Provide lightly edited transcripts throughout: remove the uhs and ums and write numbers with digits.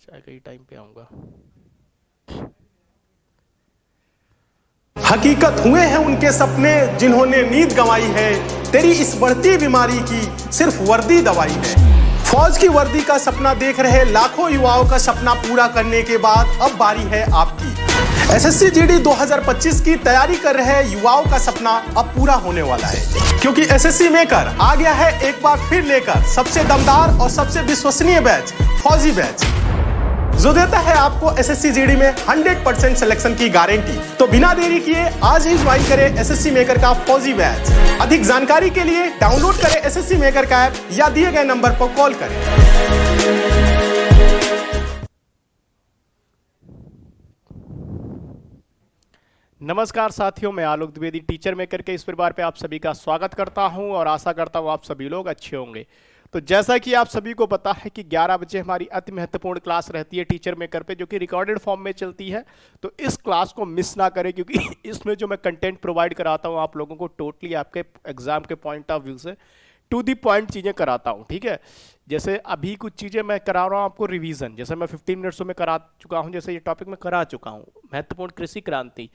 चाय का ही टाइम पे आऊँगा। हकीकत हुए हैं उनके सपने जिन्होंने नींद गंवाई है। तेरी इस बढ़ती बीमारी की सिर्फ वर्दी दवाई है। फौज की वर्दी का सपना देख रहे लाखों युवाओं का सपना पूरा करने के बाद अब बारी है आपकी। एसएससी जीडी 2025 की तैयारी कर रहे युवाओं का सपना अब पूरा होने वाला है, क्योंकि एसएससी मेकर आ गया है एक बार फिर लेकर सबसे दमदार और सबसे विश्वसनीय बैच, फौजी बैच, जो देता है आपको एसएससी जीडी में 100% सिलेक्शन की गारंटी। तो बिना देरी किए आज ही ज्वाइन करें एसएससी मेकर का फौजी बैच। अधिक जानकारी के लिए डाउनलोड करें एसएससी मेकर का ऐप या दिए गए नंबर पर कॉल करें। नमस्कार साथियों, मैं आलोक द्विवेदी टीचर मेकर के इस परिवार पे आप सभी का स्वागत करता हूं और आशा करता हूं आप सभी लोग अच्छे होंगे। तो जैसा कि आप सभी को पता है कि 11 बजे हमारी अति महत्वपूर्ण क्लास रहती है टीचर मेकर पे, जो कि रिकॉर्डेड फॉर्म में चलती है। तो इस क्लास को मिस ना करें, क्योंकि इसमें जो मैं कंटेंट प्रोवाइड कराता हूँ आप लोगों को टोटली आपके एग्जाम के पॉइंट ऑफ व्यू से टू दी पॉइंट चीज़ें कराता हूँ। ठीक है, जैसे अभी कुछ चीज़ें मैं करा रहा हूँ आपको रिवीजन, जैसे मैं 15 मिनट्स में करा चुका हूँ, जैसे ये टॉपिक मैं करा चुका हूँ महत्वपूर्ण कृषि क्रांति।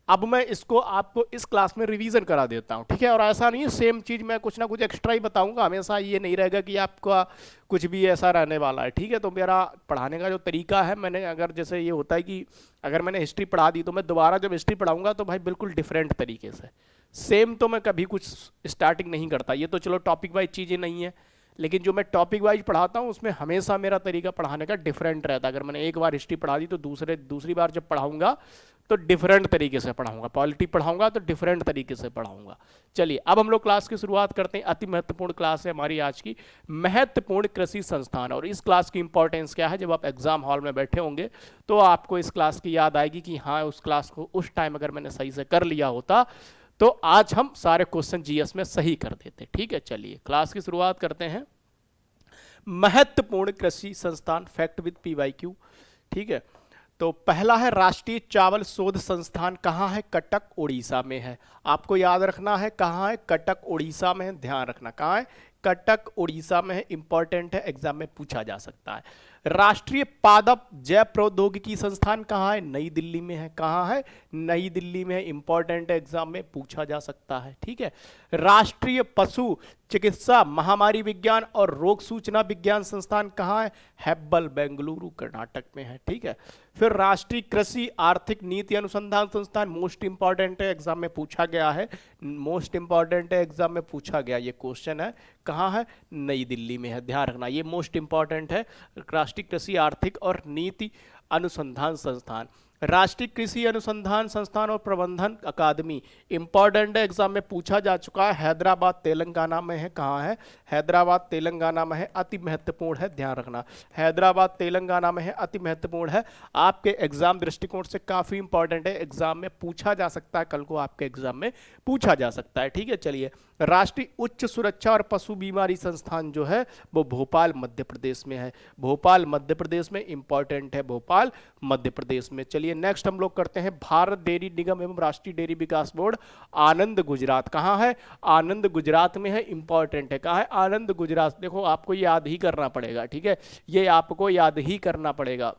अब मैं इसको आपको इस क्लास में रिवीजन करा देता हूँ। ठीक है, और ऐसा नहीं है सेम चीज़ मैं कुछ ना कुछ एक्स्ट्रा ही बताऊंगा, हमेशा ये नहीं रहेगा कि आपका कुछ भी ऐसा रहने वाला है। ठीक है, तो मेरा पढ़ाने का जो तरीका है, मैंने अगर जैसे ये होता है कि अगर मैंने हिस्ट्री पढ़ा दी तो मैं दोबारा जब हिस्ट्री पढ़ाऊंगा तो भाई बिल्कुल डिफरेंट तरीके से, सेम तो मैं कभी कुछ स्टार्टिंग नहीं करता। ये तो चलो टॉपिक वाइज चीज़ें नहीं है, लेकिन जो मैं टॉपिक वाइज पढ़ाता हूँ उसमें हमेशा मेरा तरीका पढ़ाने का डिफरेंट रहता है। अगर मैंने एक बार हिस्ट्री पढ़ा दी तो दूसरी बार जब पढ़ाऊंगा तो डिफरेंट तरीके से पढ़ाऊंगा, पॉलिटी पढ़ाऊंगा तो डिफरेंट तरीके से पढ़ाऊंगा। चलिए अब हम लोग क्लास की शुरुआत करते हैं। अति महत्वपूर्ण क्लास है हमारी आज की, महत्वपूर्ण कृषि संस्थान। और इस क्लास की इंपॉर्टेंस क्या है, जब आप एग्जाम हॉल में बैठे होंगे तो आपको इस क्लास की याद आएगी कि हाँ, उस क्लास को उस टाइम अगर मैंने सही से कर लिया होता तो आज हम सारे क्वेश्चन जीएस में सही कर देते। ठीक है, चलिए क्लास की शुरुआत करते हैं। महत्वपूर्ण कृषि संस्थान, फैक्ट विद पीवाईक्यू। ठीक है, तो पहला है राष्ट्रीय चावल शोध संस्थान, कहाँ है? कटक उड़ीसा में है। आपको याद रखना है कहाँ है, कटक उड़ीसा में है, ध्यान रखना कहाँ है, कटक उड़ीसा में है, इंपॉर्टेंट है, एग्जाम में पूछा जा सकता है। राष्ट्रीय पादप जैव प्रौद्योगिकी संस्थान कहाँ है? नई दिल्ली में है। कहाँ है? नई दिल्ली में है, इंपॉर्टेंट है, एग्जाम में पूछा जा सकता है। ठीक है, राष्ट्रीय पशु चिकित्सा महामारी विज्ञान और रोग सूचना विज्ञान संस्थान कहाँ है? हेब्बल, बेंगलुरु, कर्नाटक में है। ठीक है, फिर राष्ट्रीय कृषि आर्थिक नीति अनुसंधान संस्थान, मोस्ट इंपॉर्टेंट है, एग्जाम में पूछा गया है, मोस्ट इंपॉर्टेंट है, एग्जाम में पूछा गया ये क्वेश्चन है, कहाँ है? नई दिल्ली में है, ध्यान रखना ये मोस्ट इंपॉर्टेंट है। राष्ट्रीय कृषि आर्थिक और नीति अनुसंधान संस्थान, राष्ट्रीय कृषि अनुसंधान संस्थान और प्रबंधन अकादमी, इंपॉर्टेंट है, एग्जाम में पूछा जा चुका है, हैदराबाद तेलंगाना में है। कहाँ है? हैदराबाद तेलंगाना में है, अति महत्वपूर्ण है, ध्यान रखना हैदराबाद तेलंगाना में है, अति महत्वपूर्ण है, आपके एग्जाम दृष्टिकोण से काफी इंपॉर्टेंट है, एग्जाम में पूछा जा सकता है, कल को आपके एग्जाम में पूछा जा सकता है। ठीक है, चलिए राष्ट्रीय उच्च सुरक्षा और पशु बीमारी संस्थान जो है वो भोपाल मध्य प्रदेश में है, भोपाल मध्य प्रदेश में, इंपॉर्टेंट है, भोपाल मध्य प्रदेश में। चलिए नेक्स्ट हम लोग करते हैं भारत डेयरी निगम एवं राष्ट्रीय डेयरी विकास बोर्ड, आनंद गुजरात। कहाँ है? आनंद गुजरात में है, इंपॉर्टेंट है, कहाँ है? आनंद गुजरात। देखो आपको याद ही करना पड़ेगा। ठीक है, ये आपको याद ही करना पड़ेगा,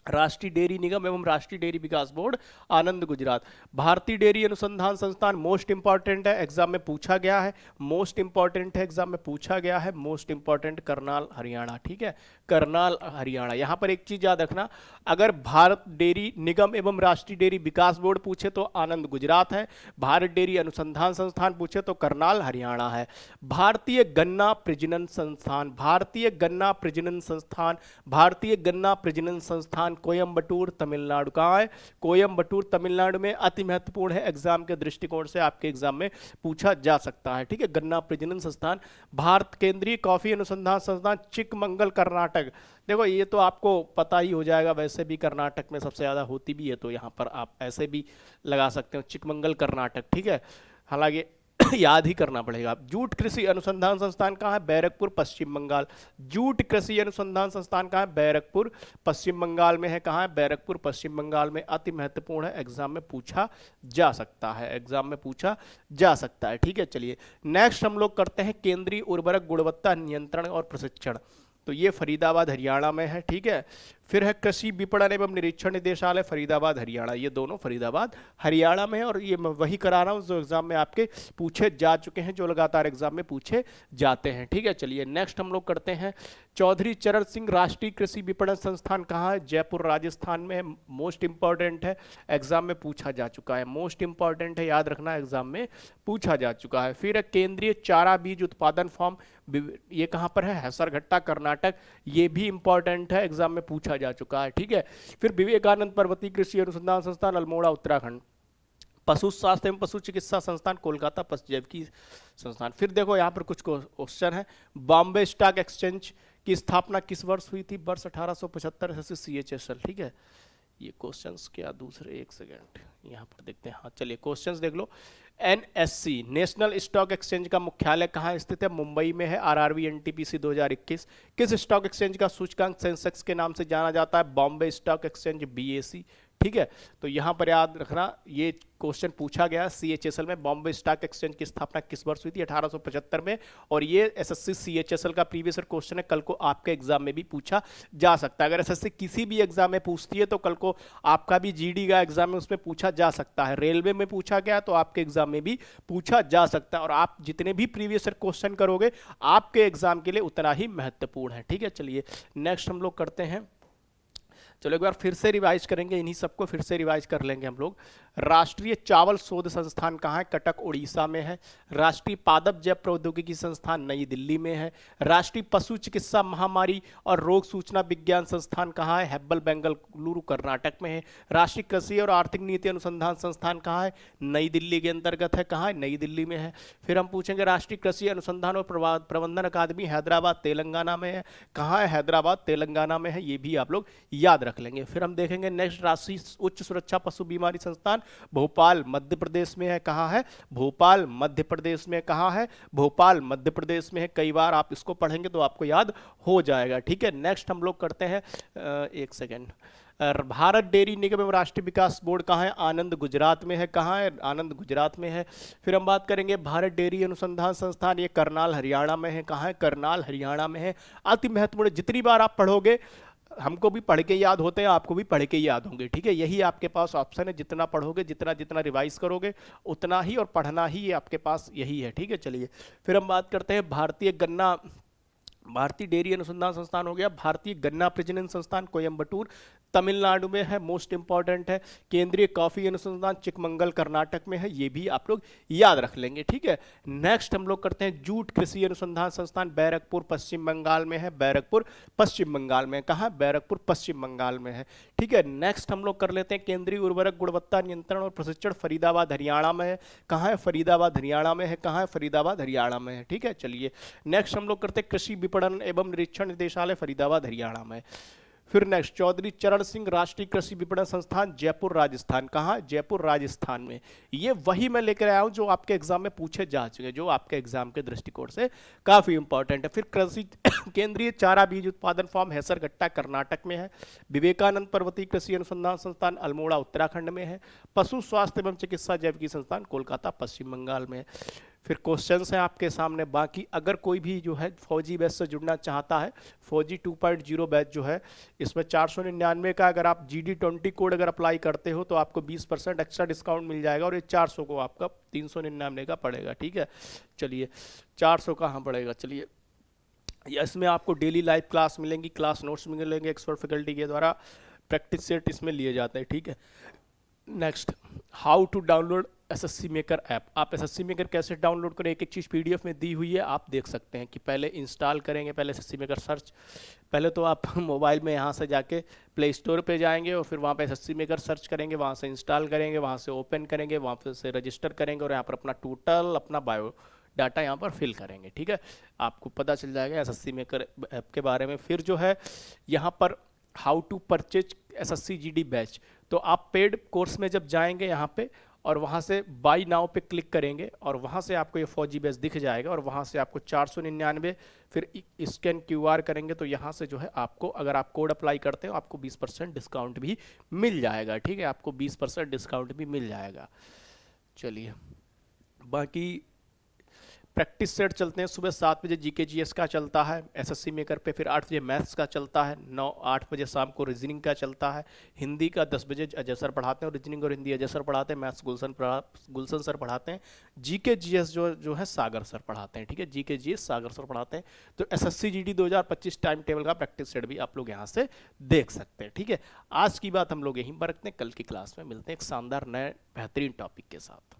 राष्ट्रीय डेयरी निगम एवं राष्ट्रीय डेयरी विकास बोर्ड, आनंद गुजरात। भारतीय डेयरी अनुसंधान संस्थान, मोस्ट इंपॉर्टेंट है, एग्जाम में पूछा गया है, मोस्ट इंपॉर्टेंट है, एग्जाम में पूछा गया है, मोस्ट इंपॉर्टेंट, करनाल हरियाणा। ठीक है, करनाल हरियाणा। यहां पर एक चीज याद रखना, अगर भारत डेयरी निगम एवं राष्ट्रीय डेयरी विकास बोर्ड पूछे तो आनंद गुजरात है, भारत डेयरी अनुसंधान संस्थान पूछे तो करनाल हरियाणा है। भारतीय गन्ना प्रजनन संस्थान, भारतीय गन्ना प्रजनन संस्थान, भारतीय गन्ना प्रजनन संस्थान कोयंबटूर तमिलनाडु। कहाँ है? कोयंबटूर तमिलनाडु में, अति महत्वपूर्ण है, एग्जाम के दृष्टिकोण से आपके एग्जाम में पूछा जा सकता है। ठीक है, गन्ना प्रजनन संस्थान। भारत केंद्रीय कॉफी अनुसंधान संस्थान, चिकमंगल कर्नाटक। देखो ये तो आपको पता ही हो जाएगा, वैसे भी कर्नाटक में सबसे ज्यादा होती भी है, तो यहाँ पर आप ऐसे भी लगा सकते हो, चिकमंगल कर्नाटक। ठीक है, हालांकि याद ही करना पड़ेगा। जूट कृषि अनुसंधान संस्थान कहाँ है? बैरकपुर, पश्चिम बंगाल। जूट कृषि अनुसंधान संस्थान कहाँ है? बैरकपुर, पश्चिम बंगाल में है। कहाँ है? बैरकपुर, पश्चिम बंगाल में, अति महत्वपूर्ण है, एग्जाम में पूछा जा सकता है, एग्जाम में पूछा जा सकता है। ठीक है, चलिए नेक्स्ट हम लोग करते हैं केंद्रीय उर्वरक गुणवत्ता नियंत्रण और प्रशिक्षण। तो ये फरीदाबाद हरियाणा में है। ठीक है, फिर है कृषि विपणन एवं निरीक्षण निदेशालय फरीदाबाद हरियाणा, ये दोनों फरीदाबाद हरियाणा में है, और ये मैं वही करा रहा हूँ जो एग्जाम में आपके पूछे जा चुके हैं, जो लगातार एग्जाम में पूछे जाते हैं। ठीक है, चलिए नेक्स्ट हम लोग करते हैं। चौधरी चरण सिंह राष्ट्रीय कृषि विपणन संस्थान कहाँ है? जयपुर राजस्थान में है। मोस्ट इंपॉर्टेंट है, एग्जाम में पूछा जा चुका है, मोस्ट इंपॉर्टेंट है, याद रखना, एग्जाम में पूछा जा चुका है। फिर है केंद्रीय चारा बीज उत्पादन फॉर्म, ये कहाँ पर है? हैसरघट्टा कर्नाटक, ये भी इंपॉर्टेंट है, एग्जाम में पूछा जा चुका है। ठीक है, फिर विवेकानंद पर्वतीय कृषि अनुसंधान संस्थान अल्मोड़ा उत्तराखंड। पशु स्वास्थ्य एवं पशु चिकित्सा संस्थान कोलकाता पशु जैविकी संस्थान। फिर देखो यहाँ पर कुछ क्वेश्चन है। बॉम्बे स्टॉक एक्सचेंज की स्थापना किस वर्ष हुई थी? वर्ष 1875 से CHSL। ठीक है, ये क्वेश्चंस क्या दूसरे, एक सेकेंड यहाँ पर देखते हैं। हाँ चलिए क्वेश्चंस देख लो। NSC नेशनल स्टॉक एक्सचेंज का मुख्यालय कहाँ स्थित है? मुंबई में है। RRB NTPC 2021। किस स्टॉक एक्सचेंज का सूचकांक सेंसेक्स के नाम से जाना जाता है? Bombay stock exchange, BSE। ठीक है, तो यहाँ पर याद रखना, ये क्वेश्चन पूछा गया CHSL में, बॉम्बे स्टॉक एक्सचेंज की स्थापना किस वर्ष हुई थी? 1875 में। और ये SSC CHSL का प्रीवियस ईयर क्वेश्चन है, कल को आपके एग्जाम में भी पूछा जा सकता है। अगर SSC किसी भी एग्जाम में पूछती है तो कल को आपका भी GD का एग्जाम में उसमें पूछा जा सकता है। रेलवे में पूछा गया तो आपके एग्जाम में भी पूछा जा सकता है, और आप जितने भी प्रीवियस ईयर क्वेश्चन करोगे आपके एग्जाम के लिए उतना ही महत्वपूर्ण है। ठीक है, चलिए नेक्स्ट हम लोग करते हैं। चलो एक बार फिर से रिवाइज करेंगे, इन्हीं सबको फिर से रिवाइज कर लेंगे हम लोग। राष्ट्रीय चावल शोध संस्थान कहाँ है? कटक उड़ीसा में है। राष्ट्रीय पादप जैव प्रौद्योगिकी संस्थान नई दिल्ली में है। राष्ट्रीय पशु चिकित्सा महामारी और रोग सूचना विज्ञान संस्थान कहाँ है? हेब्बल बेंगलुरु कर्नाटक में है। राष्ट्रीय कृषि और आर्थिक नीति अनुसंधान संस्थान कहाँ है? नई दिल्ली के अंतर्गत है। कहाँ है? नई दिल्ली में है। फिर हम पूछेंगे राष्ट्रीय कृषि अनुसंधान और प्रबंधन अकादमी हैदराबाद तेलंगाना में है। कहाँ है? हैदराबाद तेलंगाना में है, ये भी आप लोग याद रख लेंगे। फिर हम देखेंगे नेक्स्ट, राष्ट्रीय उच्च सुरक्षा पशु बीमारी संस्थान भोपाल मध्य प्रदेश में है। कहाँ है? भोपाल मध्य प्रदेश में। कहाँ है? भोपाल मध्य प्रदेश में है। कई बार आप इसको पढ़ेंगे तो आपको याद हो जाएगा। ठीक है, नेक्स्ट हम लोग करते हैं, एक सेकेंड। भारत डेयरी निगम एवं राष्ट्रीय विकास बोर्ड कहाँ है? आनंद गुजरात में है। कहाँ है? आनंद गुजरात में है। फिर हम बात करेंगे भारत डेयरी अनुसंधान संस्थान, ये करनाल हरियाणा में है। कहाँ है? करनाल हरियाणा में है। अति महत्वपूर्ण, जितनी बार आप पढ़ोगे, हमको भी पढ़ के याद होते हैं, आपको भी पढ़ के याद होंगे। ठीक है, यही आपके पास ऑप्शन है, जितना पढ़ोगे, जितना जितना रिवाइज करोगे उतना ही, और पढ़ना ही आपके पास यही है। ठीक है, चलिए फिर हम बात करते हैं भारतीय डेयरी अनुसंधान संस्थान हो गया। भारतीय गन्ना प्रजनन संस्थान कोयम्बटूर तमिलनाडु में है, मोस्ट इंपॉर्टेंट है। केंद्रीय कॉफी अनुसंधान चिकमंगल कर्नाटक में है, ये भी आप लोग याद रख लेंगे। ठीक है, नेक्स्ट हम लोग करते हैं जूट कृषि अनुसंधान संस्थान बैरकपुर पश्चिम बंगाल में है। बैरकपुर पश्चिम बंगाल में। कहाँ? बैरकपुर पश्चिम बंगाल में है। ठीक है, नेक्स्ट हम लोग कर लेते हैं केंद्रीय उर्वरक गुणवत्ता नियंत्रण और प्रशिक्षण फरीदाबाद हरियाणा में है। कहाँ है? फरीदाबाद हरियाणा में है। कहाँ है? फरीदाबाद हरियाणा में है। ठीक है, चलिए नेक्स्ट हम लोग करते हैं कृषि विपणन एवं निरीक्षण निदेशालय फरीदाबाद हरियाणा में। फिर नेक्स्ट, चौधरी चरण सिंह राष्ट्रीय कृषि विपणन संस्थान जयपुर राजस्थान। कहाँ? जयपुर राजस्थान में। ये वही मैं लेकर आया हूं जो आपके एग्जाम में पूछे जा चुके हैं, जो आपके एग्जाम के दृष्टिकोण से काफी इंपॉर्टेंट है। फिर कृषि केंद्रीय चारा बीज उत्पादन फॉर्म हैसरघट्टा कर्नाटक में है। विवेकानंद पर्वतीय कृषि अनुसंधान संस्थान अल्मोड़ा उत्तराखंड में है। पशु स्वास्थ्य एवं चिकित्सा जैविकी संस्थान कोलकाता पश्चिम बंगाल में है। फिर क्वेश्चंस हैं आपके सामने बाकी। अगर कोई भी जो है फौजी बैच से जुड़ना चाहता है, फौजी 2.0 बैच जो है, इसमें 499 का अगर आप GD20 कोड अगर अप्लाई करते हो तो आपको 20% एक्स्ट्रा डिस्काउंट मिल जाएगा, और ये 400 को आपका 399 का पड़ेगा। ठीक है, चलिए 400 कहाँ पड़ेगा? चलिए, इसमें आपको डेली लाइव क्लास मिलेंगी, क्लास नोट्स मिलेंगे एक्सपर्ट फैकल्टी के द्वारा, प्रैक्टिस सेट इसमें लिए जाते हैं। ठीक है, next, how to download SSC maker app. आप SSC मेकर कैसे डाउनलोड करें, एक एक चीज़ PDF में दी हुई है, आप देख सकते हैं कि पहले इंस्टॉल करेंगे, पहले SSC मेकर सर्च, पहले तो आप मोबाइल में यहाँ से जाके प्ले स्टोर पे जाएंगे और फिर वहाँ पे SSC मेकर सर्च करेंगे, वहाँ से इंस्टॉल करेंगे, वहाँ से ओपन करेंगे, वहाँ से रजिस्टर करेंगे, और यहाँ पर अपना टोटल अपना बायो डाटा यहाँ पर फिल करेंगे। ठीक है, आपको पता चल जाएगा SSC मेकर ऐप के बारे में। फिर जो है यहाँ पर how to purchase SSC GD batch, तो आप पेड कोर्स में जब जाएंगे यहाँ पे और वहाँ से बाई नाउ पे क्लिक करेंगे और वहाँ से आपको ये फौजी बैच दिख जाएगा, और वहाँ से आपको 499, फिर स्कैन QR करेंगे तो यहाँ से जो है आपको, अगर आप कोड अप्लाई करते हो, आपको 20% डिस्काउंट भी मिल जाएगा। ठीक है, आपको 20% डिस्काउंट भी मिल जाएगा। चलिए, बाकी प्रैक्टिस सेट चलते हैं, सुबह 7 बजे जीके जीएस का चलता है एसएससी मेकर पे, फिर 8 बजे मैथ्स का चलता है, 8 बजे शाम को रीजनिंग का चलता है, हिंदी का 10 बजे अजय सर पढ़ाते हैं, और रीजनिंग और हिंदी अजय सर पढ़ाते हैं, मैथ्स गुलशन सर पढ़ाते हैं, जीके जीएस जो है सागर सर पढ़ाते हैं, ठीक है, जीके जीएस सागर सर पढ़ाते हैं। तो एसएससी जीडी 2025 टाइम टेबल का प्रैक्टिस सेट भी आप लोग यहाँ से देख सकते हैं, ठीक है। आज की बात हम लोग यहीं पर रखते हैं, कल की क्लास में मिलते हैं एक शानदार नए बेहतरीन टॉपिक के साथ।